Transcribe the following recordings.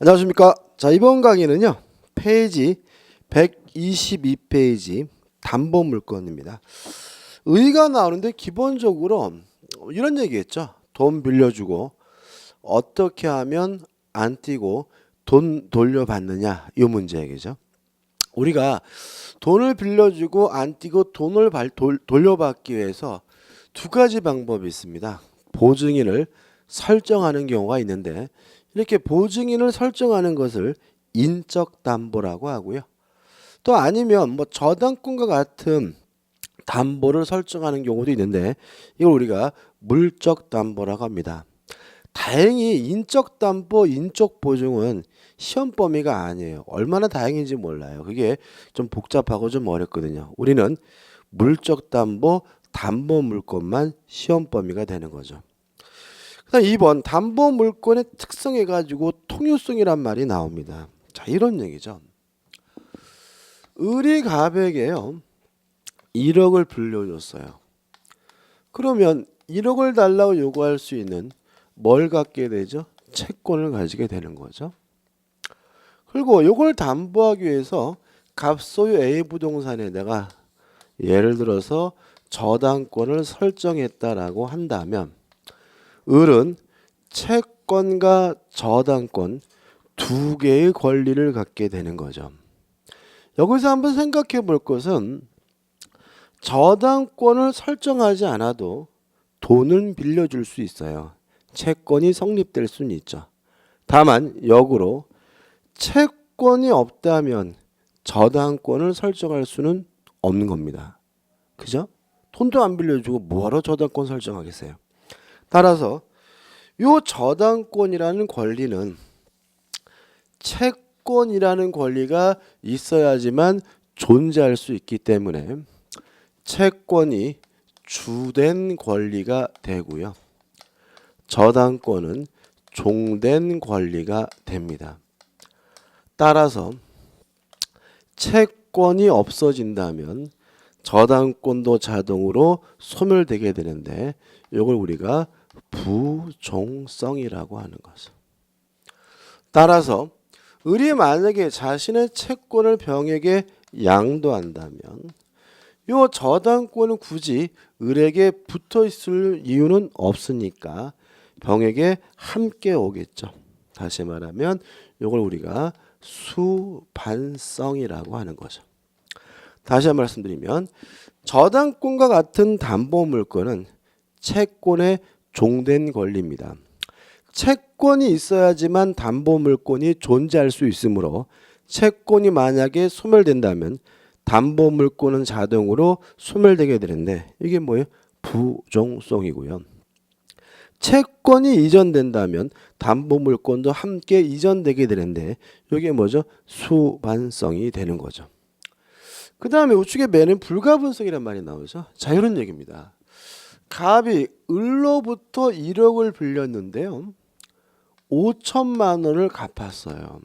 안녕하십니까. 자, 이번 강의는요. 페이지 122페이지 담보물건입니다. 의의가 나오는데 기본적으로 이런 얘기했죠. 돈 빌려주고 어떻게 하면 안 띄고 돈 돌려받느냐, 이 문제 얘기죠. 우리가 돈을 빌려주고 안 띄고 돈을 돌려받기 위해서 두 가지 방법이 있습니다. 보증인을 설정하는 경우가 있는데, 이렇게 보증인을 설정하는 것을 인적 담보라고 하고요. 또 아니면 뭐 저당권과 같은 담보를 설정하는 경우도 있는데, 이걸 우리가 물적 담보라고 합니다. 다행히 인적 담보, 인적 보증은 시험 범위가 아니에요. 얼마나 다행인지 몰라요. 그게 좀 복잡하고 좀 어렵거든요. 우리는 물적 담보, 담보 물건만 시험 범위가 되는 거죠. 그다음 2번 담보 물건의 특성해 가지고 통유성이란 말이 나옵니다. 자, 이런 얘기죠. 을이 갑에게요 1억을 빌려줬어요. 그러면 1억을 달라고 요구할 수 있는 뭘 갖게 되죠? 채권을 가지게 되는 거죠. 그리고 이걸 담보하기 위해서 갑소유 A 부동산에다가 예를 들어서 저당권을 설정했다라고 한다면, 을은 채권과 저당권 두 개의 권리를 갖게 되는 거죠. 여기서 한번 생각해 볼 것은, 저당권을 설정하지 않아도 돈은 빌려줄 수 있어요. 채권이 성립될 수는 있죠. 다만 역으로 채권이 없다면 저당권을 설정할 수는 없는 겁니다. 그죠? 돈도 안 빌려주고 뭐하러 저당권 설정하겠어요. 따라서 이 저당권이라는 권리는 채권이라는 권리가 있어야지만 존재할 수 있기 때문에 채권이 주된 권리가 되고요. 저당권은 종된 권리가 됩니다. 따라서 채권이 없어진다면 저당권도 자동으로 소멸되게 되는데, 이걸 우리가 부종성이라고 하는 거죠. 따라서 을이 만약에 자신의 채권을 병에게 양도한다면 이 저당권은 굳이 을에게 붙어 있을 이유는 없으니까 병에게 함께 오겠죠. 다시 말하면 이걸 우리가 수반성이라고 하는 거죠. 다시 한번 말씀드리면, 저당권과 같은 담보물건은 채권의 종된 권리입니다. 채권이 있어야지만 담보물건이 존재할 수 있으므로 채권이 만약에 소멸된다면 담보물건은 자동으로 소멸되게 되는데, 이게 뭐예요? 부종성이고요. 채권이 이전된다면 담보물건도 함께 이전되게 되는데, 이게 뭐죠? 수반성이 되는 거죠. 그 다음에 우측에 매는 불가분성이란 말이 나오죠. 자, 이런 얘기입니다. 갑이 을로부터 1억을 빌렸는데요 5천만 원을 갚았어요.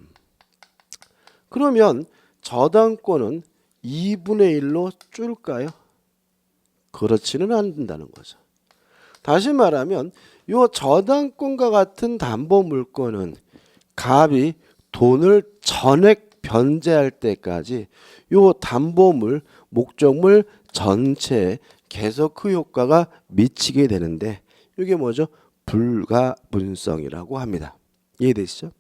그러면 저당권은 2분의 1로 줄까요? 그렇지는 않는다는 거죠. 다시 말하면 이 저당권과 같은 담보물건은 갑이 돈을 전액 변제할 때까지 이 담보물, 목적물 전체에 계속 그 효과가 미치게 되는데, 이게 뭐죠? 불가분성이라고 합니다. 이해되시죠?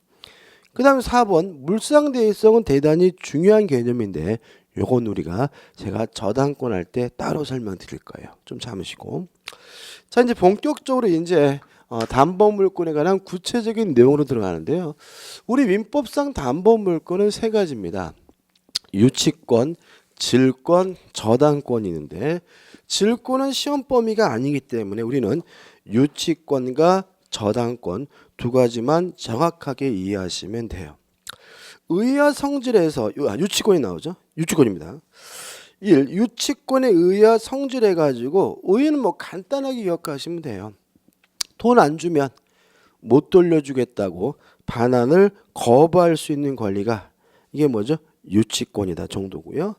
그 다음에 4번 물상대위성은 대단히 중요한 개념인데, 요건 우리가 제가 저당권 할 때 따로 설명드릴 거예요. 좀 참으시고. 자, 이제 본격적으로 이제 담보물건에 관한 구체적인 내용으로 들어가는데요. 우리 민법상 담보물건은 세 가지입니다. 유치권, 질권, 저당권이 있는데, 질권은 시험 범위가 아니기 때문에 우리는 유치권과 저당권 두 가지만 정확하게 이해하시면 돼요. 의야 성질에서 유치권이 나오죠. 유치권입니다. 1. 유치권에 의야 성질해 가지고, 의는 뭐 간단하게 기억하시면 돼요. 돈 안 주면 못 돌려주겠다고 반환을 거부할 수 있는 권리가, 이게 뭐죠? 유치권이다 정도고요.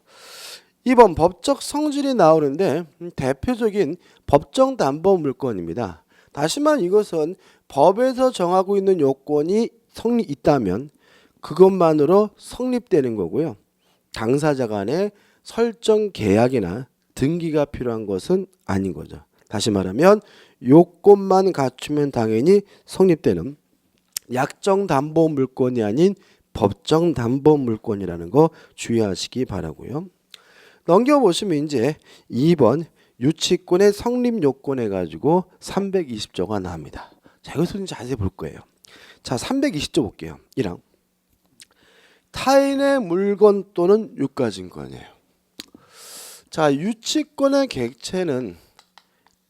2번 법적 성질이 나오는데, 대표적인 법정 담보 물건입니다. 다시 말하면 이것은 법에서 정하고 있는 요건이 있다면 그것만으로 성립되는 거고요. 당사자 간의 설정 계약이나 등기가 필요한 것은 아닌 거죠. 다시 말하면 요건만 갖추면 당연히 성립되는 약정 담보 물권이 아닌 법정 담보 물권이라는 거 주의하시기 바라고요. 넘겨보시면 이제 2번 유치권의 성립 요건 해가지고 320조가 나옵니다. 자, 이것을 자세히 볼 거예요. 자, 320조 볼게요. 1항 타인의 물건 또는 유가증권이에요. 자, 유치권의 객체는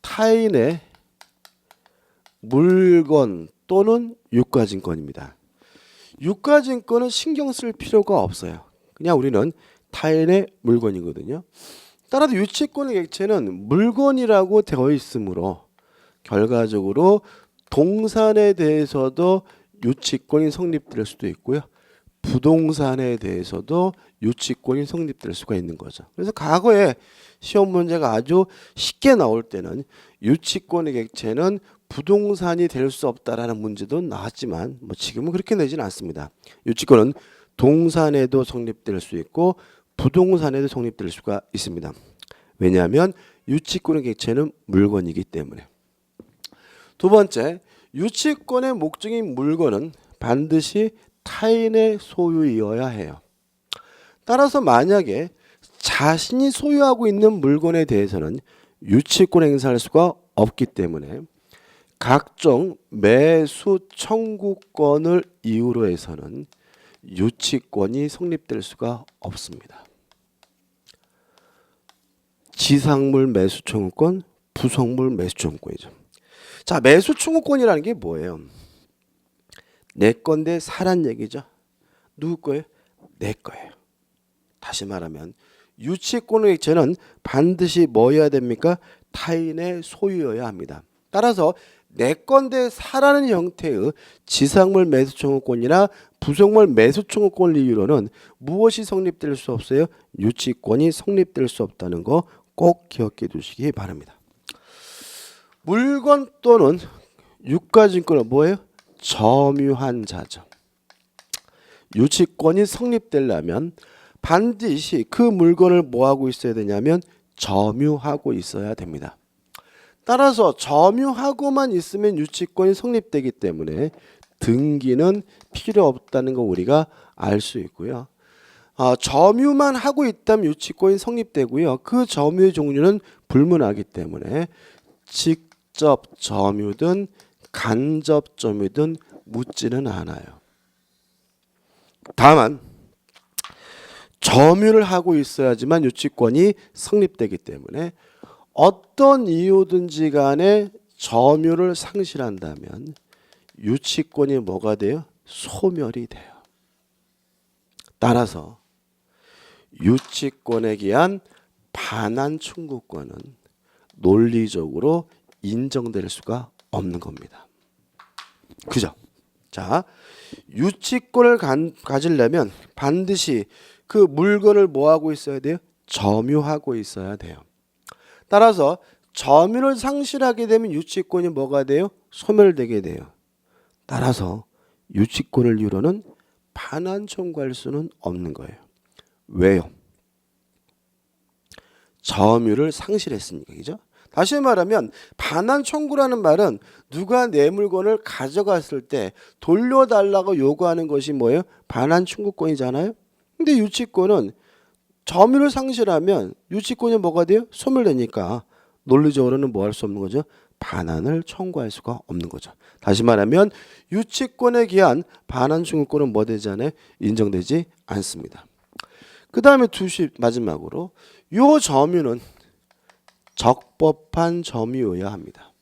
타인의 물건 또는 유가증권입니다. 유가증권은 신경 쓸 필요가 없어요. 그냥 우리는 타인의 물건이거든요. 따라서 유치권의 객체는 물건이라고 되어 있으므로 결과적으로 동산에 대해서도 유치권이 성립될 수도 있고요. 부동산에 대해서도 유치권이 성립될 수가 있는 거죠. 그래서 과거에 시험 문제가 아주 쉽게 나올 때는 유치권의 객체는 부동산이 될 수 없다라는 문제도 나왔지만 지금은 그렇게 내지는 않습니다. 유치권은 동산에도 성립될 수 있고 부동산에도 성립될 수가 있습니다. 왜냐하면 유치권의 객체는 물건이기 때문에. 두 번째, 유치권의 목적인 물건은 반드시 타인의 소유이어야 해요. 따라서 만약에 자신이 소유하고 있는 물건에 대해서는 유치권 행사할 수가 없기 때문에 각종 매수 청구권을 이유로 해서는 유치권이 성립될 수가 없습니다. 지상물 매수 청구권, 부속물 매수 청구권이죠. 자, 매수 청구권이라는 게 뭐예요? 내 건데 사란 얘기죠. 누구 거예요? 내 거예요. 다시 말하면 유치권의 객체는 반드시 뭐여야 됩니까? 타인의 소유여야 합니다. 따라서 내 건데 사라는 형태의 지상물 매수 청구권이나 부속물 매수 청구권 이유로는 무엇이 성립될 수 없어요? 유치권이 성립될 수 없다는 거 꼭 기억해 두시기 바랍니다. 물건 또는 유가증권은 뭐예요? 점유한 자죠. 유치권이 성립되려면 반드시 그 물건을 뭐하고 있어야 되냐면 점유하고 있어야 됩니다. 따라서 점유하고만 있으면 유치권이 성립되기 때문에 등기는 필요 없다는 거 우리가 알 수 있고요. 점유만 하고 있다면 유치권이 성립되고요. 그 점유의 종류는 불문하기 때문에 직접 점유든 간접 점유든 묻지는 않아요. 다만 점유를 하고 있어야지만 유치권이 성립되기 때문에 어떤 이유든지 간에 점유를 상실한다면 유치권이 뭐가 돼요? 소멸이 돼요. 따라서 유치권에 기한 반환 청구권은 논리적으로 인정될 수가 없는 겁니다. 그죠? 자, 유치권을 가지려면 반드시 그 물건을 뭐하고 있어야 돼요? 점유하고 있어야 돼요. 따라서 점유를 상실하게 되면 유치권이 뭐가 돼요? 소멸되게 돼요. 따라서 유치권을 이유로는 반환 청구할 수는 없는 거예요. 왜요? 점유를 상실했으니까. 그죠? 다시 말하면 반환 청구라는 말은 누가 내 물건을 가져갔을 때 돌려달라고 요구하는 것이 뭐예요? 반환 청구권이잖아요. 근데 유치권은 점유를 상실하면 유치권이 뭐가 돼요? 소멸되니까 논리적으로는 뭐 할 수 없는 거죠? 반환을 청구할 수가 없는 거죠. 다시 말하면 유치권에 기한 반환 청구권은 뭐 되지 않아요? 인정되지 않습니다. 그 다음에 마지막으로 요 점유는 적법한 점유여야 합니다.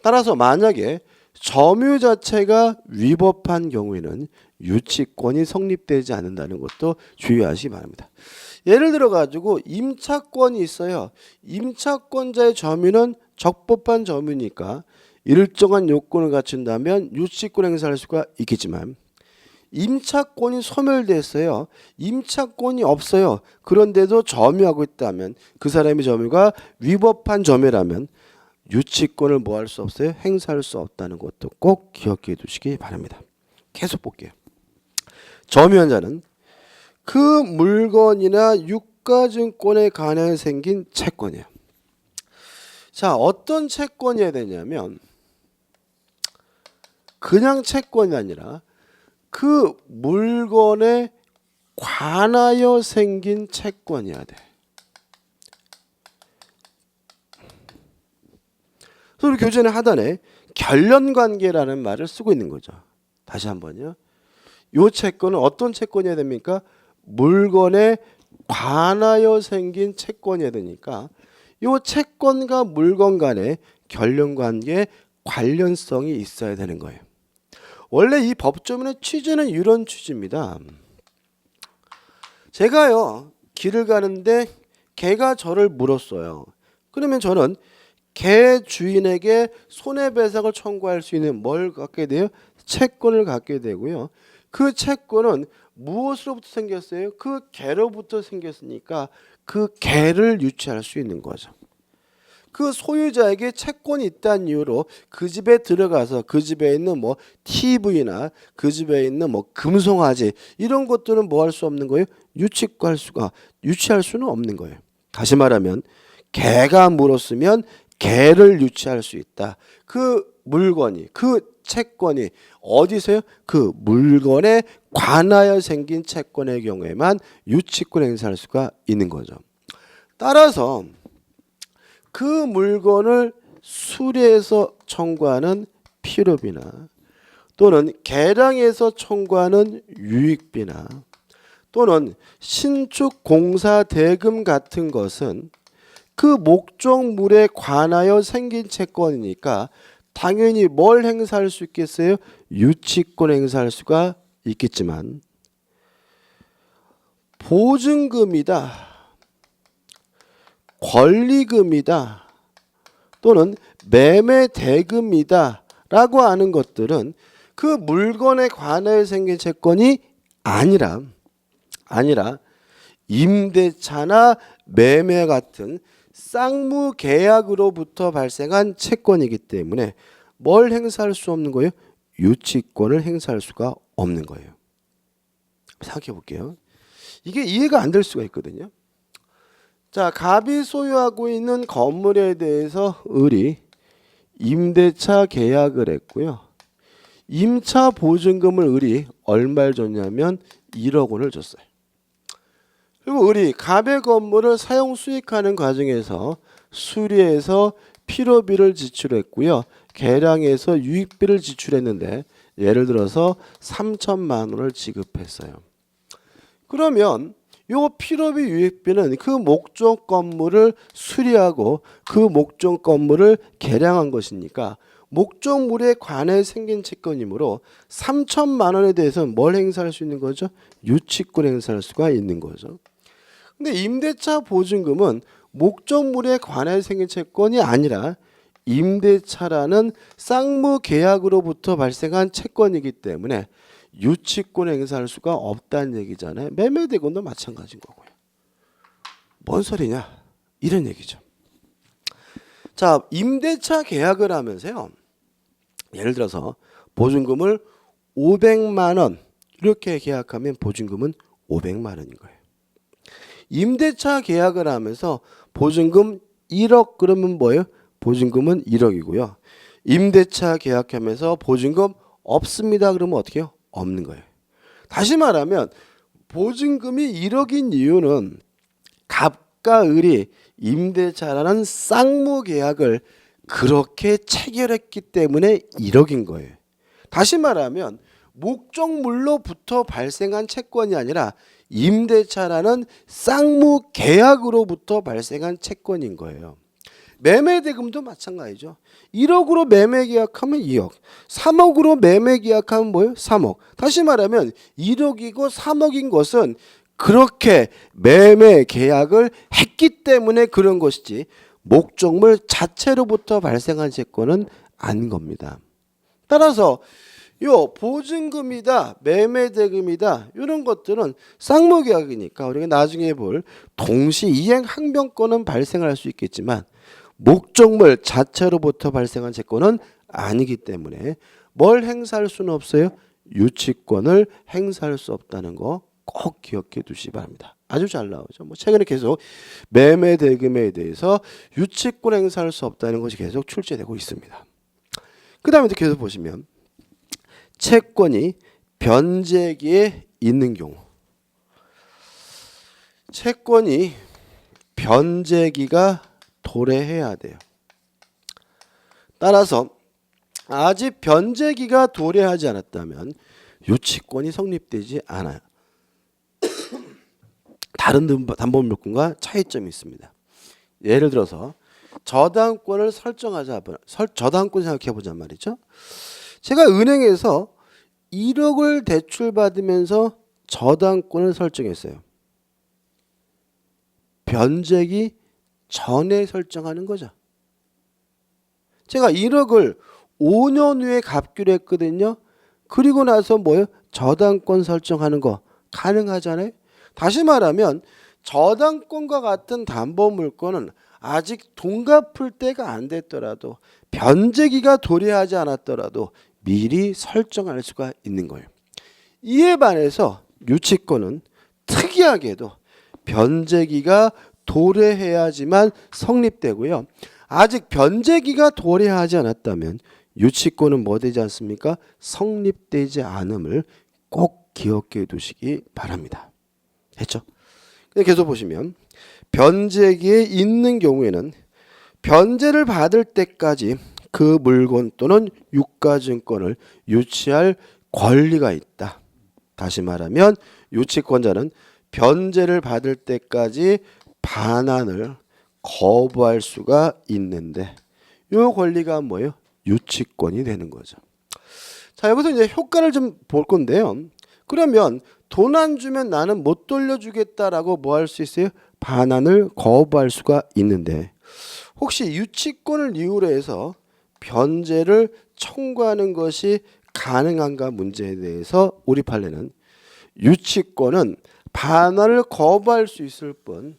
따라서 만약에 점유 자체가 위법한 경우에는 유치권이 성립되지 않는다는 것도 주의하시기 바랍니다. 예를 들어 가지고 임차권이 있어요. 임차권자의 점유는 적법한 점유니까 일정한 요건을 갖춘다면 유치권 행사할 수가 있겠지만 임차권이 소멸됐어요. 임차권이 없어요. 그런데도 점유하고 있다면 그 사람의 점유가 위법한 점유라면 유치권을 뭐 할 수 없어요? 행사할 수 없다는 것도 꼭 기억해 두시기 바랍니다. 계속 볼게요. 점유한자는 그 물건이나 유가증권에 관해 생긴 채권이에요. 자, 어떤 채권이어야 되냐면 그냥 채권이 아니라 그 물건에 관하여 생긴 채권이어야 돼. 그래서 우리 교재는 하단에 결련관계라는 말을 쓰고 있는 거죠. 다시 한번요. 이 채권은 어떤 채권이어야 됩니까? 물건에 관하여 생긴 채권이어야 되니까 이 채권과 물건 간의 결련관계 관련성이 있어야 되는 거예요. 원래 이 법조문의 취지는 이런 취지입니다. 제가요 길을 가는데 개가 저를 물었어요. 그러면 저는 개 주인에게 손해배상을 청구할 수 있는 뭘 갖게 돼요? 채권을 갖게 되고요. 그 채권은 무엇으로부터 생겼어요? 그 개로부터 생겼으니까 그 개를 유치할 수 있는 거죠. 그 소유자에게 채권이 있다는 이유로 그 집에 들어가서 그 집에 있는 뭐 TV나 그 집에 있는 뭐 금송아지 이런 것들은 뭐 할 수 없는 거예요? 유치할 수는 없는 거예요. 다시 말하면 개가 물었으면 개를 유치할 수 있다. 그 물건이 그 채권이 어디서요? 그 물건에 관하여 생긴 채권의 경우에만 유치권 행사할 수가 있는 거죠. 따라서 그 물건을 수리해서 청구하는 필요비나 또는 개량해서 청구하는 유익비나 또는 신축 공사 대금 같은 것은 그 목적물에 관하여 생긴 채권이니까 당연히 뭘 행사할 수 있겠어요? 유치권 행사할 수가 있겠지만 보증금이다, 권리금이다 또는 매매대금이다 라고 하는 것들은 그 물건에 관하여 생긴 채권이 아니라 임대차나 매매 같은 쌍무계약으로부터 발생한 채권이기 때문에 뭘 행사할 수 없는 거예요? 유치권을 행사할 수가 없는 거예요. 생각해 볼게요. 이게 이해가 안 될 수가 있거든요. 자, 갑이 소유하고 있는 건물에 대해서 을이 임대차 계약을 했고요. 임차 보증금을 을이 얼마를 줬냐면 1억 원을 줬어요. 그리고 을이 갑의 건물을 사용 수익하는 과정에서 수리해서 필요비를 지출했고요. 개량해서 유익비를 지출했는데 예를 들어서 3천만 원을 지급했어요. 그러면 요 필요비 유익비는 그 목적 건물을 수리하고 그 목적 건물을 개량한 것이니까 목적물에 관해 생긴 채권이므로 3천만 원에 대해서는 뭘 행사할 수 있는 거죠? 유치권 행사할 수가 있는 거죠. 근데 임대차 보증금은 목적물에 관해 생긴 채권이 아니라 임대차라는 쌍무 계약으로부터 발생한 채권이기 때문에 유치권 행사할 수가 없다는 얘기잖아요. 매매대금도 마찬가지인 거고요. 뭔 소리냐? 이런 얘기죠. 자, 임대차 계약을 하면서요. 예를 들어서 보증금을 500만 원 이렇게 계약하면 보증금은 500만 원인 거예요. 임대차 계약을 하면서 보증금 1억 그러면 뭐예요? 보증금은 1억이고요. 임대차 계약하면서 보증금 없습니다. 그러면 어떻게 해요? 없는 거예요. 다시 말하면 보증금이 1억인 이유는 갑과 을이 임대차라는 쌍무 계약을 그렇게 체결했기 때문에 1억인 거예요. 다시 말하면 목적물로부터 발생한 채권이 아니라 임대차라는 쌍무 계약으로부터 발생한 채권인 거예요. 매매대금도 마찬가지죠. 1억으로 매매 계약하면 2억, 3억으로 매매 계약하면 뭐예요? 3억. 다시 말하면 1억이고 3억인 것은 그렇게 매매 계약을 했기 때문에 그런 것이지 목적물 자체로부터 발생한 채권은 아닌 겁니다. 따라서 요 보증금이다, 매매대금이다 이런 것들은 쌍무계약이니까 우리가 나중에 볼 동시 이행 항변권은 발생할 수 있겠지만 목적물 자체로부터 발생한 채권은 아니기 때문에 뭘 행사할 수는 없어요? 유치권을 행사할 수 없다는 거 꼭 기억해 두시기 바랍니다. 아주 잘 나오죠. 뭐 최근에 계속 매매 대금에 대해서 유치권 행사할 수 없다는 것이 계속 출제되고 있습니다. 그 다음에 계속 보시면 채권이 변제기에 있는 경우, 채권이 변제기가 도래해야 돼요. 따라서 아직 변제기가 도래하지 않았다면 유치권이 성립되지 않아요. 다른 담보물권과 차이점이 있습니다. 예를 들어서 저당권을 저당권 생각해 보자 말이죠. 제가 은행에서 1억을 대출받으면서 저당권을 설정했어요. 변제기 전에 설정하는 거죠. 제가 1억을 5년 후에 갚기로 했거든요. 그리고 나서 뭐예요? 저당권 설정하는 거 가능하잖아요. 다시 말하면 저당권과 같은 담보물권은 아직 돈 갚을 때가 안 됐더라도 변제기가 도래하지 않았더라도 미리 설정할 수가 있는 거예요. 이에 반해서 유치권은 특이하게도 변제기가 도래해야지만 성립되고요. 아직 변제기가 도래하지 않았다면 유치권은 뭐 되지 않습니까? 성립되지 않음을 꼭 기억해 두시기 바랍니다. 했죠? 계속 보시면 변제기에 있는 경우에는 변제를 받을 때까지 그 물건 또는 유가증권을 유치할 권리가 있다. 다시 말하면 유치권자는 변제를 받을 때까지 반환을 거부할 수가 있는데 이 권리가 뭐예요? 유치권이 되는 거죠. 자, 여기서 이제 효과를 좀 볼 건데요. 그러면 돈 안 주면 나는 못 돌려주겠다라고 뭐 할 수 있어요? 반환을 거부할 수가 있는데 혹시 유치권을 이유로 해서 변제를 청구하는 것이 가능한가 문제에 대해서 우리 판례는 유치권은 반환을 거부할 수 있을 뿐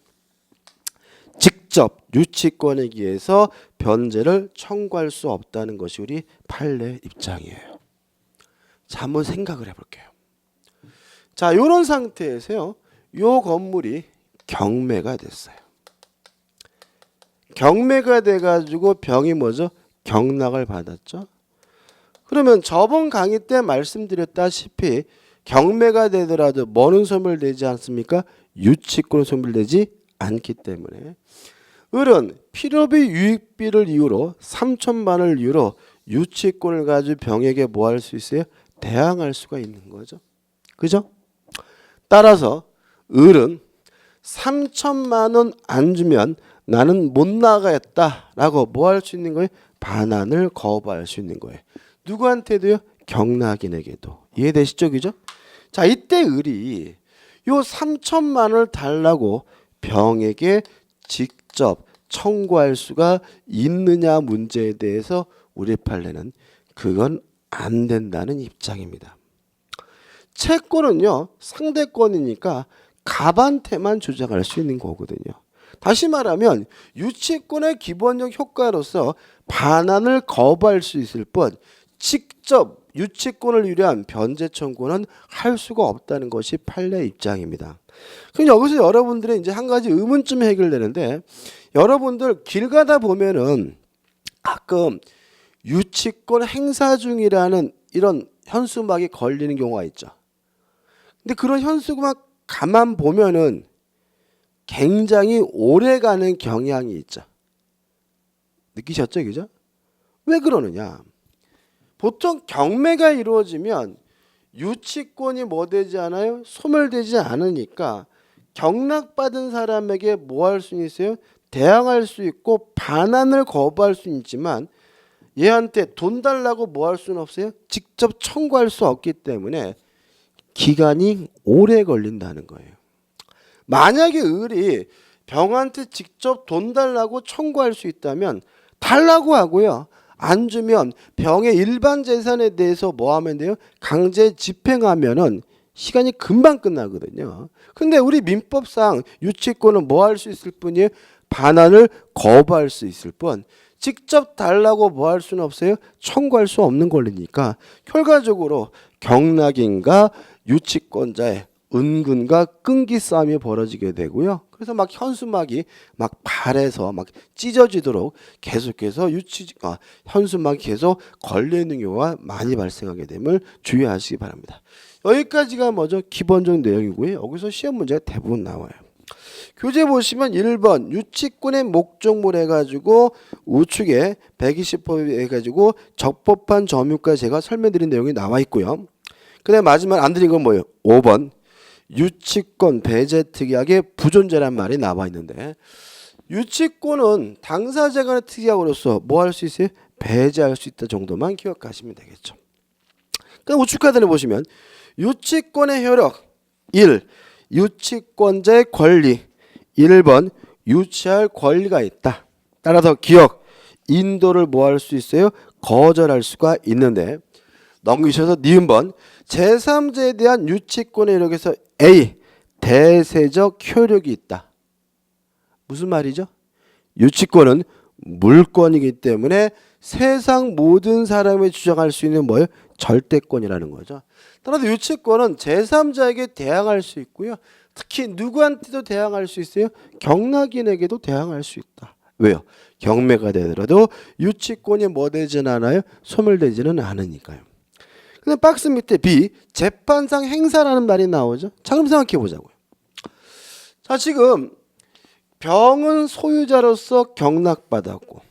직접 유치권에 의해서 변제를 청구할 수 없다는 것이 우리 판례 입장이에요. 자, 한번 생각을 해볼게요. 자, 이런 상태에서요. 이 건물이 경매가 됐어요. 경매가 돼가지고 병이 뭐죠? 경락을 받았죠. 그러면 저번 강의 때 말씀드렸다시피 경매가 되더라도 뭐는 소멸되지 않습니까? 유치권은 소멸되지 않기 때문에 을은 필요비 유익비를 이유로 3천만 원을 이유로 유치권을 가지고 병에게 뭐 할 수 있어요? 대항할 수가 있는 거죠. 그죠? 따라서 을은 3천만 원 안 주면 나는 못 나가겠다라고 뭐 할 수 있는 거예요? 반환을 거부할 수 있는 거예요. 누구한테도요? 경락인에게도. 이해되시죠? 그죠? 자, 이때 을이 요 3천만 원을 달라고 병에게 직접 청구할 수가 있느냐 문제에 대해서 우리 판례는 그건 안 된다는 입장입니다. 채권은요 상대권이니까 갑한테만 조정할 수 있는 거거든요. 다시 말하면 유치권의 기본적 효과로서 반환을 거부할 수 있을 뿐 직접 유치권을 위한 변제 청구는 할 수가 없다는 것이 판례 입장입니다. 그럼 여기서 여러분들의 이제 한 가지 의문점이 해결되는데 여러분들 길 가다 보면은 가끔 유치권 행사 중이라는 이런 현수막이 걸리는 경우가 있죠. 근데 그런 현수막 가만 보면은 굉장히 오래 가는 경향이 있죠. 느끼셨죠? 그죠? 왜 그러느냐? 보통 경매가 이루어지면 유치권이 뭐 되지 않아요? 소멸되지 않으니까 경락받은 사람에게 뭐 할 수 있어요? 대항할 수 있고 반환을 거부할 수는 있지만 얘한테 돈 달라고 뭐 할 수는 없어요? 직접 청구할 수 없기 때문에 기간이 오래 걸린다는 거예요. 만약에 을이 병한테 직접 돈 달라고 청구할 수 있다면 달라고 하고요. 안 주면 병의 일반 재산에 대해서 뭐 하면 돼요? 강제 집행하면은 시간이 금방 끝나거든요. 근데 우리 민법상 유치권은 뭐 할 수 있을 뿐이에요? 반환을 거부할 수 있을 뿐 직접 달라고 뭐 할 수는 없어요? 청구할 수 없는 권리니까 결과적으로 경락인과 유치권자의 은근과 끈기 싸움이 벌어지게 되고요. 그래서 막 현수막이 막 발에서 막 찢어지도록 계속해서 현수막이 계속 걸려 있는 경우가 많이 발생하게 됨을 주의하시기 바랍니다. 여기까지가 뭐죠? 기본적 내용이고요. 여기서 시험 문제가 대부분 나와요. 교재 보시면 1번 유치권의 목적물 해가지고 우측에 120법 해가지고 적법한 점유가 제가 설명드린 내용이 나와 있고요. 그 다음에 마지막 안 드린 건 뭐예요? 5번 유치권 배제 특약의 부존재란 말이 나와 있는데 유치권은 당사자 간의 특약으로서 뭐 할 수 있어요? 배제할 수 있다 정도만 기억하시면 되겠죠. 그럼 우측 하단에 보시면 유치권의 효력 1. 유치권자의 권리 1번 유치할 권리가 있다. 따라서 기억 인도를 뭐 할 수 있어요? 거절할 수가 있는데 넘기셔서 니은번 제3자에 대한 유치권의 효력에서 A. 대세적 효력이 있다. 무슨 말이죠? 유치권은 물권이기 때문에 세상 모든 사람이 주장할 수 있는 뭐예요? 절대권이라는 거죠. 따라서 유치권은 제3자에게 대항할 수 있고요. 특히 누구한테도 대항할 수 있어요? 경락인에게도 대항할 수 있다. 왜요? 경매가 되더라도 유치권이 뭐 되지는 않아요? 소멸되지는 않으니까요. 근데 박스 밑에 B 재판상 행사라는 말이 나오죠. 자, 그럼 생각해 보자고요. 자, 지금 병은 소유자로서 경락받았고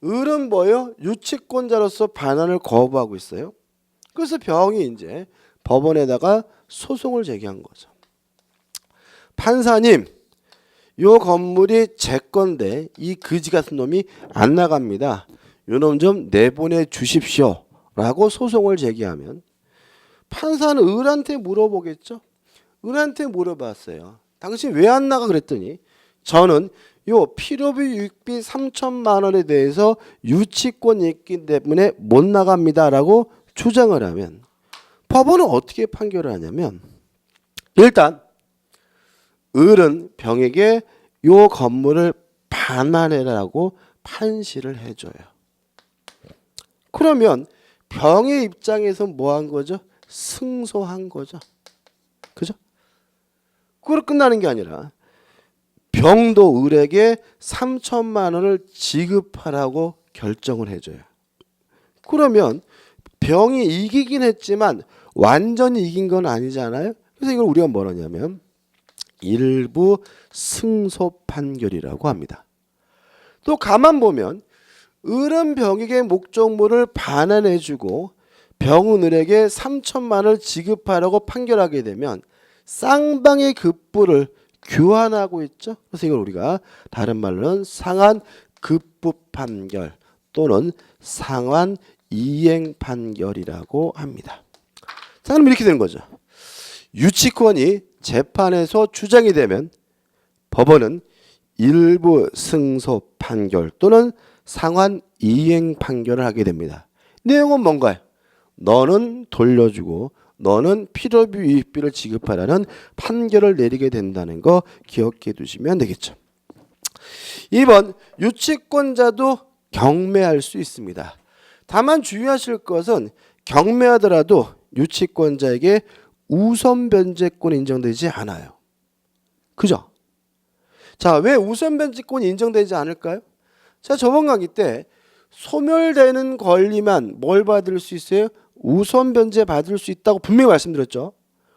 을은 뭐예요? 유치권자로서 반환을 거부하고 있어요. 그래서 병이 이제 법원에다가 소송을 제기한 거죠. 판사님, 요 건물이 제 건데 이 그지 같은 놈이 안 나갑니다. 요 놈 좀 내보내 주십시오. 라고 소송을 제기하면 판사는 을한테 물어보겠죠. 을한테 물어봤어요. 당신 왜 안 나가 그랬더니 저는 요 필요비 유익비 3천만 원에 대해서 유치권이 있기 때문에 못 나갑니다. 라고 주장을 하면 법원은 어떻게 판결을 하냐면 일단 을은 병에게 요 건물을 반환해라고 판시를 해줘요. 그러면 병의 입장에서 뭐 한 거죠? 승소한 거죠. 그죠? 그걸 끝나는 게 아니라 병도 을에게 3천만 원을 지급하라고 결정을 해줘요. 그러면 병이 이기긴 했지만 완전히 이긴 건 아니잖아요. 그래서 이걸 우리가 뭐라냐면 일부 승소 판결이라고 합니다. 또 가만 보면 을은 병에게 목적물을 반환해주고 병은 을에게 3천만 원을 지급하라고 판결하게 되면 쌍방의 급부를 교환하고 있죠. 그래서 이걸 우리가 다른 말로는 상환 급부 판결 또는 상환 이행 판결이라고 합니다. 자, 그럼 이렇게 되는 거죠. 유치권이 재판에서 주장이 되면 법원은 일부 승소 판결 또는 상환 이행 판결을 하게 됩니다. 내용은 뭔가요? 너는 돌려주고 너는 필요비 유익비를 지급하라는 판결을 내리게 된다는 거 기억해 두시면 되겠죠. 2번 유치권자도 경매할 수 있습니다. 다만 주의하실 것은 경매하더라도 유치권자에게 우선 변제권이 인정되지 않아요. 그죠? 자, 왜 우선 변제권이 인정되지 않을까요? 자, 저번 강의 때 소멸되는 권리만 뭘 받을 수 있어요? 우선 변제 받을 수 있다고 분명히 말씀드렸죠.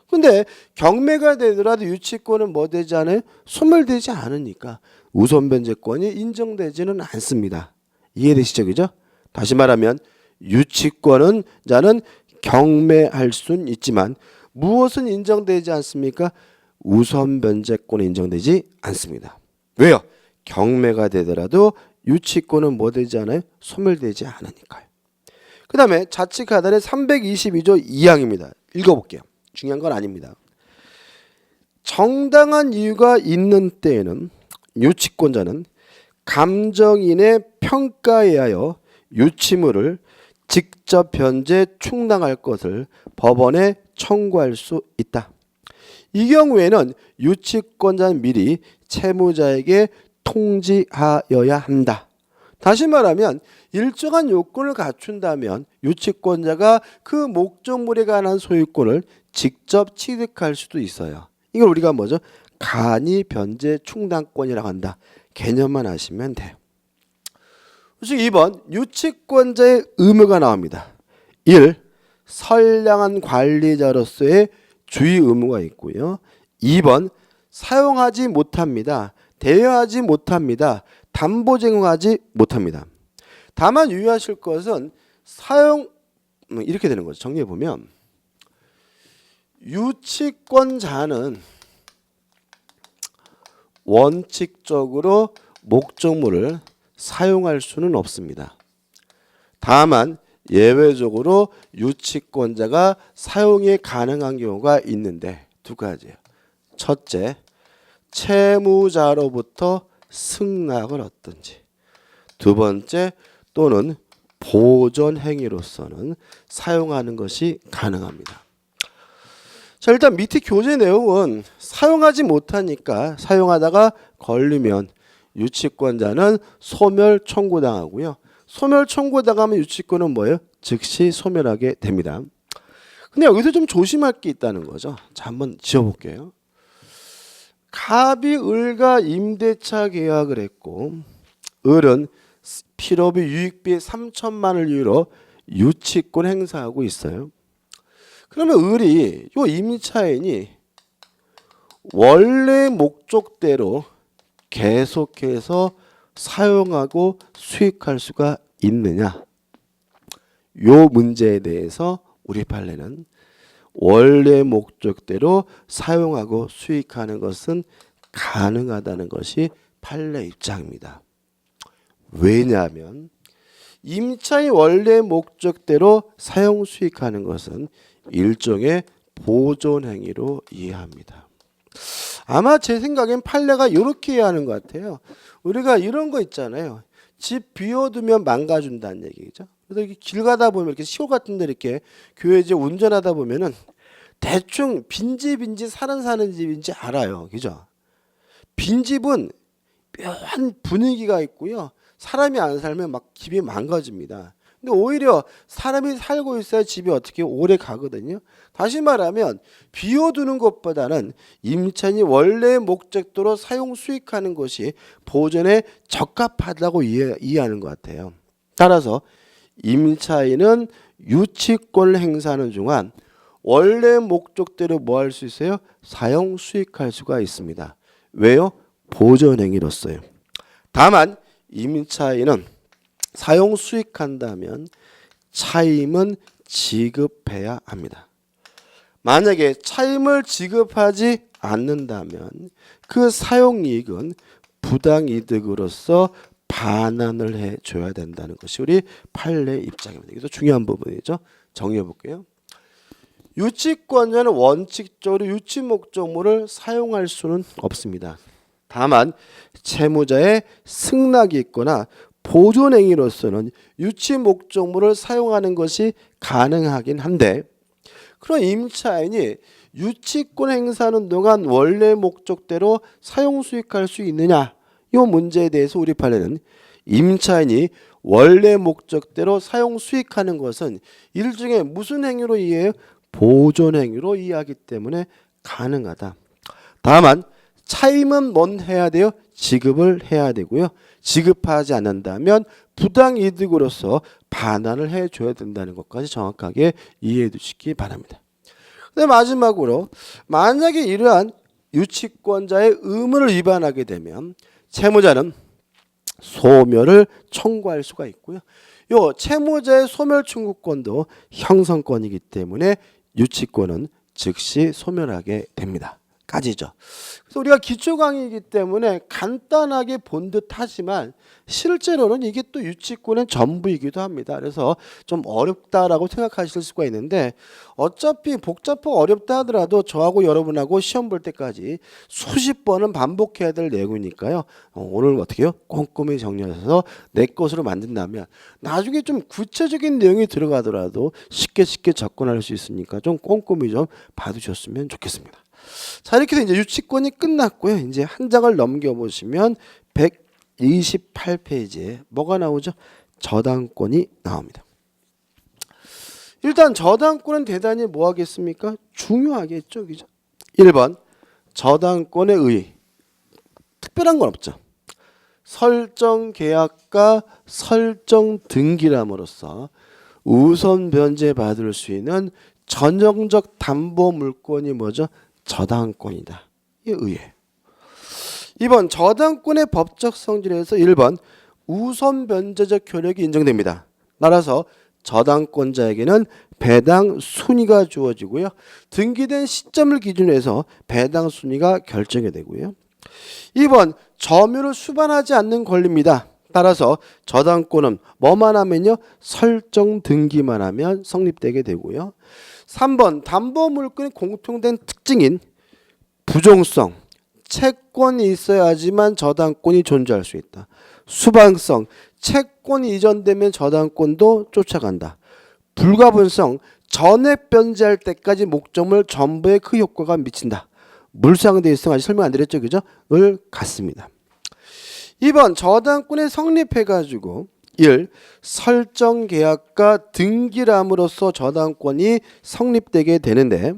근데 경매가 되더라도 유치권은 뭐 되지 않아요? 소멸되지 않으니까 우선 변제권이 인정되지는 않습니다. 이해되시죠? 그죠? 다시 말하면 유치권은 자는 경매할 수는 있지만 무엇은 인정되지 않습니까? 우선 변제권이 인정되지 않습니다. 왜요? 경매가 되더라도 유치권은 뭐 되지 않아요? 소멸되지 않으니까요. 그 다음에 자칙 하단의 322조 2항입니다. 읽어볼게요. 중요한 건 아닙니다. 정당한 이유가 있는 때에는 유치권자는 감정인의 평가에 의하여 유치물을 직접 변제 충당할 것을 법원에 청구할 수 있다. 이 경우에는 유치권자는 미리 채무자에게 통지하여야 한다. 다시 말하면 일정한 요건을 갖춘다면 유치권자가 그 목적물에 관한 소유권을 직접 취득할 수도 있어요. 이걸 우리가 뭐죠? 간이 변제 충당권이라고 한다. 개념만 아시면 돼요. 그래서 2번 유치권자의 의무가 나옵니다. 1. 선량한 관리자로서의 주의 의무가 있고요. 2번 사용하지 못합니다. 대여하지 못합니다. 담보 제공하지 못합니다. 다만 유의하실 것은 사용 이렇게 되는 거죠. 정리해 보면 유치권자는 원칙적으로 목적물을 사용할 수는 없습니다. 다만 예외적으로 유치권자가 사용이 가능한 경우가 있는데 두 가지예요. 첫째, 채무자로부터 승낙을 얻든지, 두 번째 또는 보존 행위로서는 사용하는 것이 가능합니다. 자, 일단 밑에 교재 내용은 사용하지 못하니까 사용하다가 걸리면 유치권자는 소멸 청구당하고요. 소멸 청구당하면 유치권은 뭐예요? 즉시 소멸하게 됩니다. 근데 여기서 좀 조심할 게 있다는 거죠. 자, 한번 지어볼게요. 갑이 을과 임대차 계약을 했고 을은 필요비 유익비 3천만을 이유로 유치권 행사하고 있어요. 그러면 을이 요 임차인이 원래 목적대로 계속해서 사용하고 수익할 수가 있느냐? 요 문제에 대해서 우리 판례는 원래 목적대로 사용하고 수익하는 것은 가능하다는 것이 판례 입장입니다. 왜냐하면 임차인 원래 목적대로 사용 수익하는 것은 일종의 보존 행위로 이해합니다. 아마 제 생각엔 판례가 이렇게 이해하는 것 같아요. 우리가 이런 거 있잖아요. 집 비워두면 망가진다는 얘기죠. 그래서 이렇게 길 가다 보면 이렇게 시골 같은 데 이렇게 교회 이제 운전하다 보면은 대충 빈집인지 사는 집인지 알아요. 그죠? 빈집은 묘한 분위기가 있고요. 사람이 안 살면 막 집이 망가집니다. 근데 오히려 사람이 살고 있어야 집이 어떻게 오래 가거든요. 다시 말하면 비워두는 것보다는 임차인이 원래 목적도로 사용 수익하는 것이 보존에 적합하다고 이해하는 것 같아요. 따라서 임차인은 유치권을 행사하는 중간 원래 목적대로 뭐 할 수 있어요? 사용 수익할 수가 있습니다. 왜요? 보존 행위로서요. 다만 임차인은 사용 수익한다면 차임은 지급해야 합니다. 만약에 차임을 지급하지 않는다면 그 사용이익은 부당이득으로서 반환을 해줘야 된다는 것이 우리 판례 입장입니다. 이게 중요한 부분이죠. 정리해 볼게요. 유치권자는 원칙적으로 유치 목적물을 사용할 수는 없습니다. 다만 채무자의 승낙이 있거나 보존 행위로서는 유치 목적물을 사용하는 것이 가능하긴 한데, 그럼 임차인이 유치권 행사하는 동안 원래 목적대로 사용 수익할 수 있느냐? 이 문제에 대해서 우리 판례는 임차인이 원래 목적대로 사용 수익하는 것은 일종의 무슨 행위로 이해해요? 보존 행위로 이해하기 때문에 가능하다. 다만 차임은 뭔 해야 돼요? 지급을 해야 되고요. 지급하지 않는다면 부당이득으로서 반환을 해줘야 된다는 것까지 정확하게 이해해 두시기 바랍니다. 근데 마지막으로 만약에 이러한 유치권자의 의무를 위반하게 되면 채무자는 소멸을 청구할 수가 있고요. 요 채무자의 소멸 청구권도 형성권이기 때문에 유치권은 즉시 소멸하게 됩니다. 까지죠. 그래서 우리가 기초 강의이기 때문에 간단하게 본 듯하지만 실제로는 이게 또 유치권의 전부이기도 합니다. 그래서 좀 어렵다라고 생각하실 수가 있는데 어차피 복잡하고 어렵다 하더라도 저하고 여러분하고 시험 볼 때까지 수십 번은 반복해야 될 내용이니까요. 오늘 어떻게 해요? 꼼꼼히 정리해서 내 것으로 만든다면 나중에 좀 구체적인 내용이 들어가더라도 쉽게 접근할 수 있으니까 좀 꼼꼼히 좀 봐두셨으면 좋겠습니다. 자, 이렇게 해서 이제 유치권이 끝났고요. 이제 한 장을 넘겨보시면 28페이지에 뭐가 나오죠? 저당권이 나옵니다. 일단 저당권은 대단히 뭐 하겠습니까? 중요하겠죠. 그죠? 1번 저당권의 의의. 특별한 건 없죠. 설정 계약과 설정 등기람으로써 우선 변제받을 수 있는 전형적 담보 물건이 뭐죠? 저당권이다. 이게 의의. 2번 저당권의 법적 성질에서 1번 우선 변제적 효력이 인정됩니다. 따라서 저당권자에게는 배당 순위가 주어지고요. 등기된 시점을 기준으로 해서 배당 순위가 결정이 되고요. 2번 점유를 수반하지 않는 권리입니다. 따라서 저당권은 뭐만 하면요? 설정 등기만 하면 성립되게 되고요. 3번 담보물건의 공통된 특징인 부종성, 채권이 있어야지만 저당권이 존재할 수 있다. 수반성, 채권이 이전되면 저당권도 쫓아간다. 불가분성, 전액 변제할 때까지 목적물 전부에 그 효과가 미친다. 물상대성 아직 설명 안 드렸죠, 그죠? 을 갖습니다. 2번 저당권에 성립해가지고 1. 설정 계약과 등기람으로써 저당권이 성립되게 되는데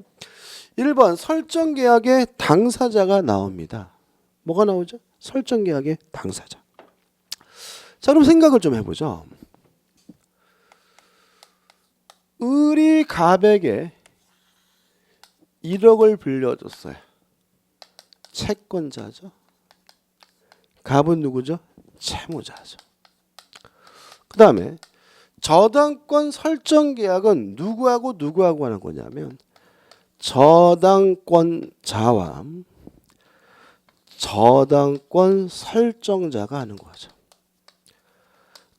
1번 설정 계약의 당사자가 나옵니다. 뭐가 나오죠? 설정 계약의 당사자. 자, 그럼 생각을 좀 해보죠. 을이 갑에게 1억을 빌려줬어요. 채권자죠. 갑은 누구죠? 채무자죠. 그 다음에 저당권 설정 계약은 누구하고 하는 거냐면 저당권자와 저당권 설정자가 하는 거죠.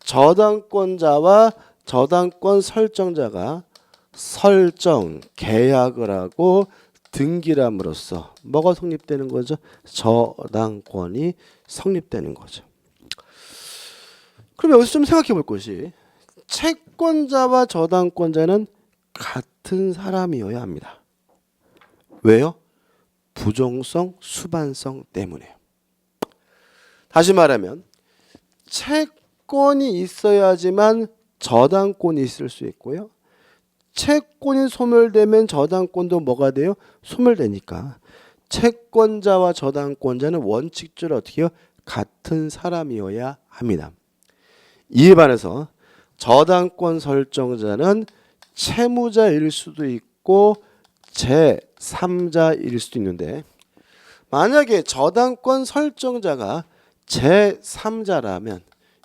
저당권자와 저당권 설정자가 설정 계약을 하고 등기람으로써 뭐가 성립되는 거죠? 저당권이 성립되는 거죠. 그럼 여기서 좀 생각해 볼 것이 채권자와 저당권자는 같은 사람이어야 합니다. 왜요? 부종성, 수반성 때문에요. 다시 말하면 채권이 있어야지만 저당권이 있을 수 있고요. 채권이 소멸되면 저당권도 뭐가 돼요? 소멸되니까 채권자와 저당권자는 원칙적으로 어떻게 해요? 같은 사람이어야 합니다. 이에 반해서 저당권 설정자는 채무자일 수도 있고 제3자일 수도 있는데 만약에 저당권 설정자가 제3자라면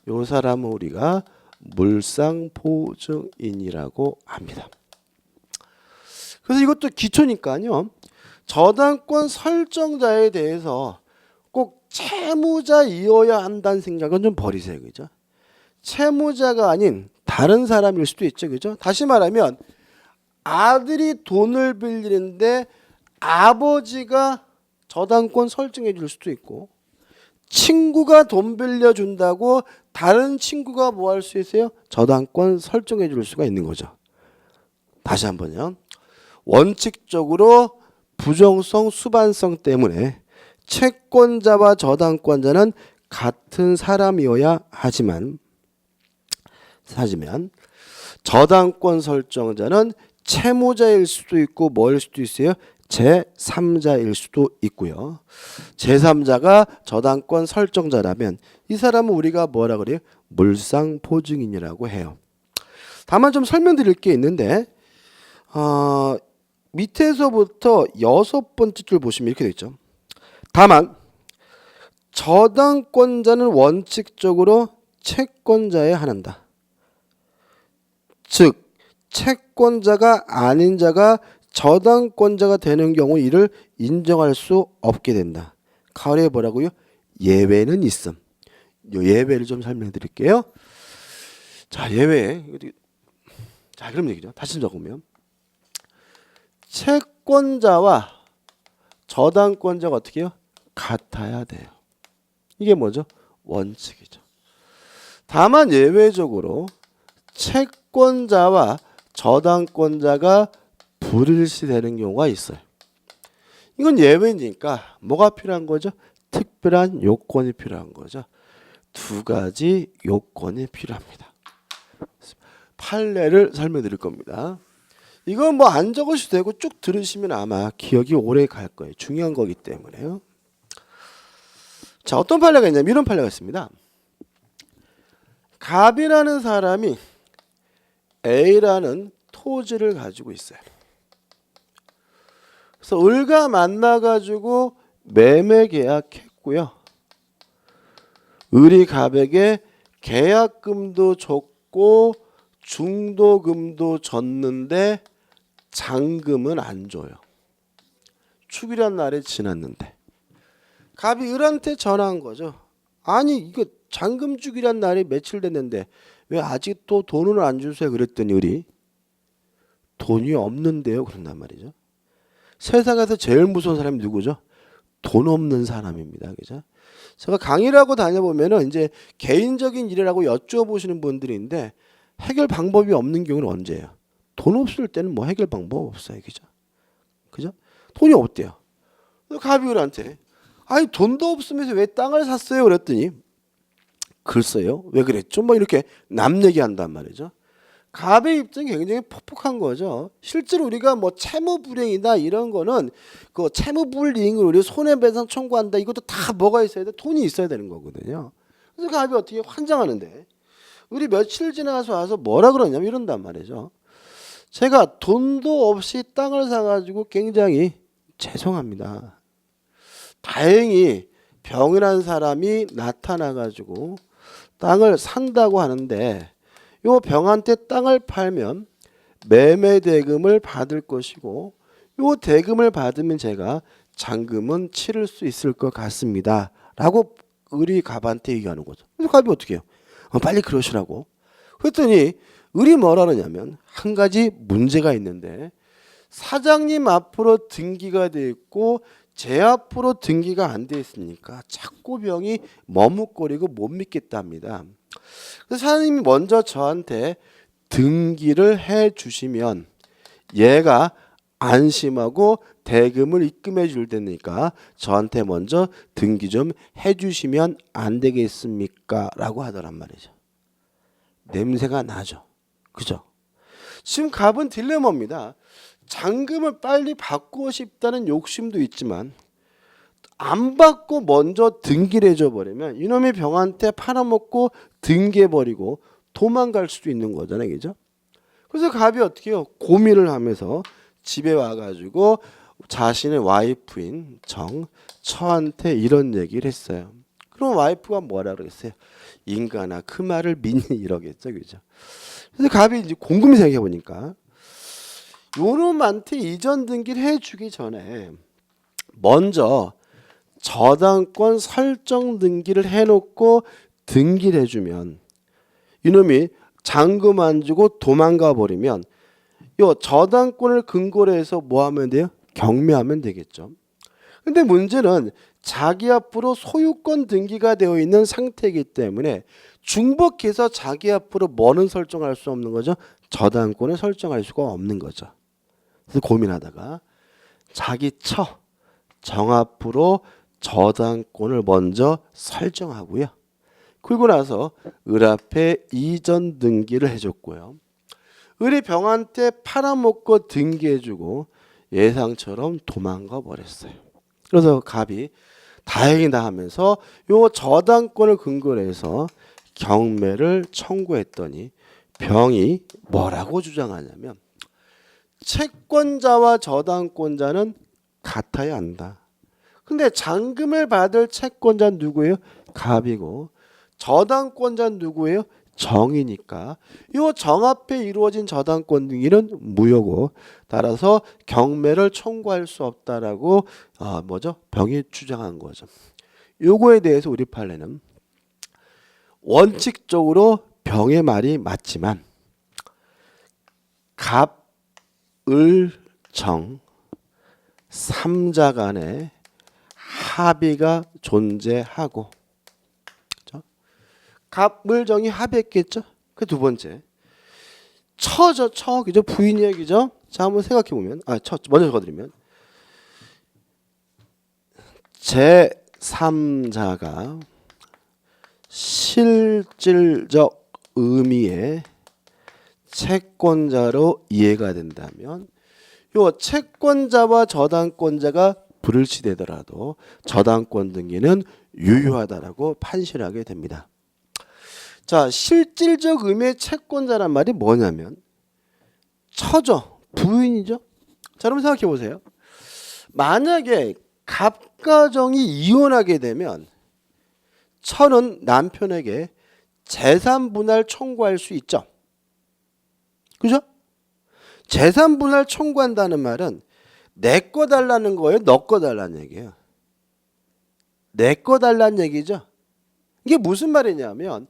이 사람은 우리가 물상보증인이라고 합니다. 그래서 이것도 기초니까요. 저당권 설정자에 대해서 꼭 채무자이어야 한다는 생각은 좀 버리세요. 그죠? 채무자가 아닌 다른 사람일 수도 있죠. 그죠? 다시 말하면 아들이 돈을 빌리는데 아버지가 저당권 설정해 줄 수도 있고 친구가 돈 빌려준다고 다른 친구가 뭐 할 수 있어요? 저당권 설정해 줄 수가 있는 거죠. 다시 한번요. 원칙적으로 부정성, 수반성 때문에 채권자와 저당권자는 같은 사람이어야 하지만 저당권 설정자는 채무자일 수도 있고 뭐일 수도 있어요? 제3자일 수도 있고요. 제3자가 저당권 설정자라면 이 사람은 우리가 뭐라 그래요? 물상보증인이라고 해요. 다만 좀 설명드릴 게 있는데 밑에서부터 6번째 줄 보시면 이렇게 되어 있죠. 다만 저당권자는 원칙적으로 채권자에 한한다. 즉 채권자가 아닌 자가 저당권자가 되는 경우 이를 인정할 수 없게 된다. 가을에 뭐라고요? 예외는 있음. 요 예외를 좀 설명해 드릴게요. 자, 예외. 자, 그럼 얘기죠. 다시 적으면 채권자와 저당권자가 어떻게 해요? 같아야 돼요. 이게 뭐죠? 원칙이죠. 다만 예외적으로 채권자와 저당권자가 불일시되는 경우가 있어요. 이건 예외니까 뭐가 필요한 거죠? 특별한 요건이 필요한 거죠. 두 가지 요건이 필요합니다. 판례를 설명드릴 겁니다. 이건 뭐 안 적으셔도 되고 쭉 들으시면 아마 기억이 오래 갈 거예요. 중요한 거기 때문에요. 자, 어떤 판례가 있냐면 이런 판례가 있습니다. 갑이라는 사람이 A라는 토지를 가지고 있어요. 그래서 을과 만나가지고 매매 계약했고요. 을이 갑에게 계약금도 줬고 중도금도 줬는데 잔금은 안 줘요. 축일한 날이 지났는데 갑이 을한테 전화한 거죠. 아니 이거 잔금 주기란 날이 며칠 됐는데 왜 아직도 돈을 안 주세요? 그랬더니 을이 돈이 없는데요. 그런단 말이죠. 세상에서 제일 무서운 사람이 누구죠? 돈 없는 사람입니다. 그죠? 제가 강의를 하고 다녀보면은 이제 개인적인 일이라고 여쭤보시는 분들인데 해결 방법이 없는 경우는 언제예요? 돈 없을 때는 뭐 해결 방법 없어요. 그죠? 그죠? 돈이 없대요. 갑이 을한테 아니 돈도 없으면서 왜 땅을 샀어요? 그랬더니 글쎄요. 왜 그랬죠? 뭐 이렇게 남 얘기한단 말이죠. 갑의 입장이 굉장히 폭폭한 거죠. 실제로 우리가 뭐 채무불이행이다 이런 거는 그 채무불이행을 우리 손해배상 청구한다 이것도 다 뭐가 있어야 돼? 돈이 있어야 되는 거거든요. 그래서 갑이 어떻게 환장하는데 우리 며칠 지나서 와서 뭐라 그러냐면 이런단 말이죠. 제가 돈도 없이 땅을 사가지고 굉장히 죄송합니다. 다행히 병이란 사람이 나타나가지고 땅을 산다고 하는데 요 병한테 땅을 팔면 매매 대금을 받을 것이고 요 대금을 받으면 제가 잔금은 치를 수 있을 것 같습니다. 라고 을이 갑한테 얘기하는 거죠. 그래서 갑이 어떻게 해요? 빨리 그러시라고. 그랬더니 을이 뭐라 그러냐면 한 가지 문제가 있는데 사장님 앞으로 등기가 돼 있고 제 앞으로 등기가 안 돼 있으니까 자꾸 병이 머뭇거리고 못 믿겠답니다. 그래서 사장님이 먼저 저한테 등기를 해 주시면 얘가 안심하고 대금을 입금해 줄 테니까 저한테 먼저 등기 좀 해 주시면 안 되겠습니까? 라고 하더란 말이죠. 냄새가 나죠. 그죠? 지금 갑은 딜레마입니다. 잔금을 빨리 받고 싶다는 욕심도 있지만 안 받고 먼저 등기를 해줘 버리면 이놈의 병한테 팔아먹고 등기해버리고 도망갈 수도 있는 거잖아요. 그죠? 그래서 갑이 어떻게 해요? 고민을 하면서 집에 와가지고 자신의 와이프인 처한테 이런 얘기를 했어요. 그럼 와이프가 뭐라 그랬어요? 인간아 그 말을 믿니 이러겠죠. 그죠? 그래서 갑이 이제 곰곰이 생각해 보니까 요놈한테 이전 등기를 해주기 전에 먼저 저당권 설정 등기를 해놓고 등기를 해주면 이놈이 잔금 안 주고 도망가 버리면 요 저당권을 근거로 해서 뭐 하면 돼요? 경매하면 되겠죠. 근데 문제는 자기 앞으로 소유권 등기가 되어 있는 상태이기 때문에 중복해서 자기 앞으로 뭐는 설정할 수 없는 거죠? 저당권을 설정할 수가 없는 거죠. 그래서 고민하다가 자기 정 앞으로 저당권을 먼저 설정하고요. 그리고 나서 을 앞에 이전 등기를 해줬고요. 을이 병한테 팔아먹고 등기해주고 예상처럼 도망가 버렸어요. 그래서 갑이 다행이다 하면서 요 저당권을 근거로 해서 경매를 청구했더니 병이 뭐라고 주장하냐면 채권자와 저당권자는 같아야 한다. 근데 잔금을 받을 채권자는 누구예요? 갑이고 저당권자는 누구예요? 정이니까 이 정 앞에 이루어진 저당권 등기는 무효고 따라서 경매를 청구할 수 없다라고 병이 주장한 거죠. 요거에 대해서 우리 판례는 원칙적으로 병의 말이 맞지만 갑, 을, 정 3자 간에 합의가 존재하고 갑, 을, 정이 합의했겠죠. 그 두 번째 처죠. 그죠? 부인 얘기죠. 자 한번 생각해 보면 먼저 적어드리면 제 3자가 실질적 의미의 채권자로 이해가 된다면 요 채권자와 저당권자가 불일치되더라도 저당권 등기는 유효하다라고 판시하게 됩니다. 자, 실질적 의미의 채권자란 말이 뭐냐면 처죠, 부인이죠. 자, 여러분 생각해 보세요. 만약에 갑가정이 이혼하게 되면 처는 남편에게 재산 분할 청구할 수 있죠. 그죠? 재산 분할 청구한다는 말은 내 거 달라는 거예요, 너 거 달라는 얘기예요. 내 거 달라는 얘기죠. 이게 무슨 말이냐면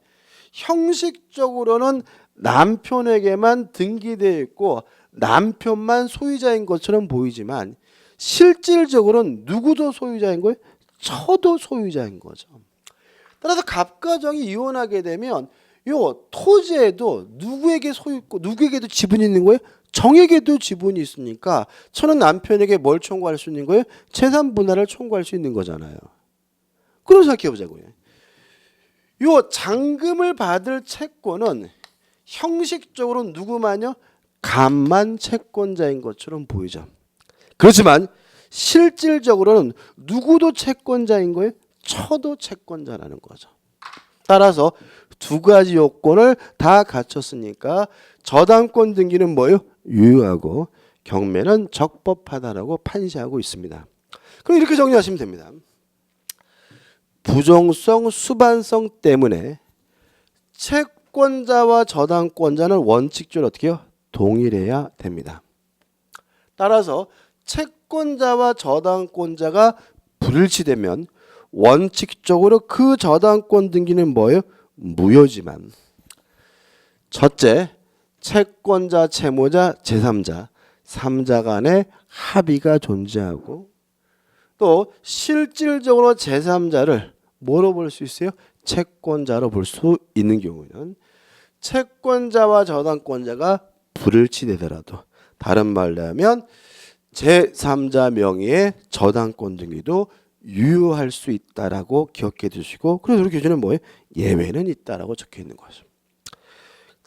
형식적으로는 남편에게만 등기되어 있고 남편만 소유자인 것처럼 보이지만 실질적으로는 누구도 소유자인 거예요? 저도 소유자인 거죠. 따라서 갑가정이 이혼하게 되면 요 토지에도 누구에게 소유 있고 누구에게도 지분이 있는 거예요? 정에게도 지분이 있으니까 저는 남편에게 뭘 청구할 수 있는 거예요? 재산 분할을 청구할 수 있는 거잖아요. 그럼 생각해 보자고요. 요 잔금을 받을 채권은 형식적으로 누구만요? 갑만 채권자인 것처럼 보이죠. 그렇지만 실질적으로는 누구도 채권자인 거예요? 처도 채권자라는 거죠. 따라서 두 가지 요건을 다 갖췄으니까 저당권 등기는 뭐예요? 유효하고 경매는 적법하다라고 판시하고 있습니다. 그럼 이렇게 정리하시면 됩니다. 부정성, 수반성 때문에 채권자와 저당권자는 원칙적으로 어떻게 해요? 동일해야 됩니다. 따라서 채권자와 저당권자가 불일치되면 원칙적으로 그 저당권 등기는 뭐예요? 무효지만 첫째, 채권자, 채무자, 제3자, 3자 간의 합의가 존재하고 또 실질적으로 제3자를 뭐로 볼 수 있어요? 채권자로 볼 수 있는 경우에는 채권자와 저당권자가 불일치되더라도 다른 말로 하면 제3자 명의의 저당권 등기도 유효할 수 있다라고 기억해 두시고 그래서 우리 교재는 뭐예요? 예외는 있다라고 적혀 있는 거죠.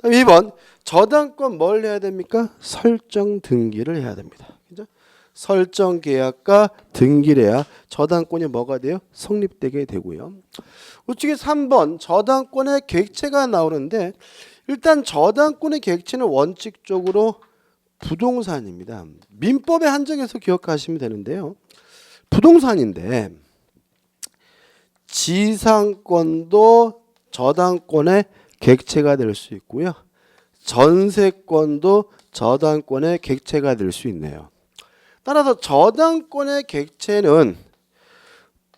2번 저당권 뭘 해야 됩니까? 설정 등기를 해야 됩니다. 그죠? 설정 계약과 등기를 해야 저당권이 뭐가 돼요? 성립되게 되고요. 우측에 3번 저당권의 객체가 나오는데 일단 저당권의 객체는 원칙적으로 부동산입니다. 민법에 한정해서 기억하시면 되는데요. 부동산인데 지상권도 저당권의 객체가 될 수 있고요. 전세권도 저당권의 객체가 될 수 있네요. 따라서 저당권의 객체는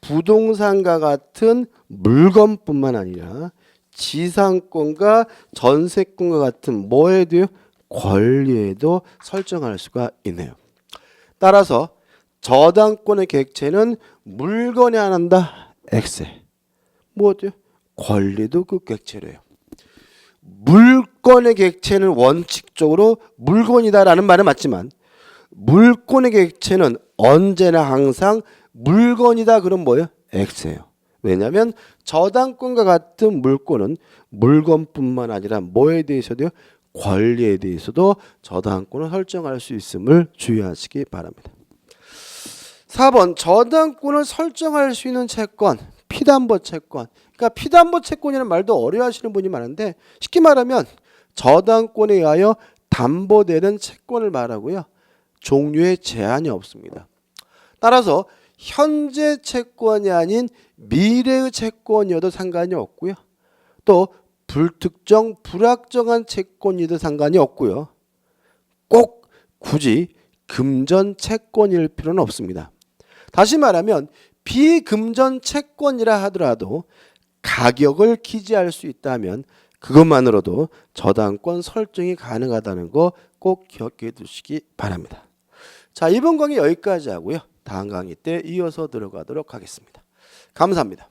부동산과 같은 물건뿐만 아니라 지상권과 전세권과 같은 뭐에도요? 권리에도 설정할 수가 있네요. 따라서 저당권의 객체는 물건이 안 한다. X. 뭐죠? 권리도 그 객체래요. 물건의 객체는 원칙적으로 물건이다라는 말은 맞지만 물건의 객체는 언제나 항상 물건이다. 그럼 뭐예요? X예요. 왜냐하면 저당권과 같은 물건은 물건뿐만 아니라 뭐에 대해서도요? 권리에 대해서도 저당권을 설정할 수 있음을 주의하시기 바랍니다. 4번 저당권을 설정할 수 있는 채권, 피담보 채권. 그러니까 피담보 채권이라는 말도 어려워하시는 분이 많은데 쉽게 말하면 저당권에 의하여 담보되는 채권을 말하고요. 종류에 제한이 없습니다. 따라서 현재 채권이 아닌 미래의 채권이어도 상관이 없고요. 또 불특정, 불확정한 채권이어도 상관이 없고요. 꼭 굳이 금전 채권일 필요는 없습니다. 다시 말하면 비금전 채권이라 하더라도 가격을 기재할 수 있다면 그것만으로도 저당권 설정이 가능하다는 거 꼭 기억해 두시기 바랍니다. 자, 이번 강의 여기까지 하고요. 다음 강의 때 이어서 들어가도록 하겠습니다. 감사합니다.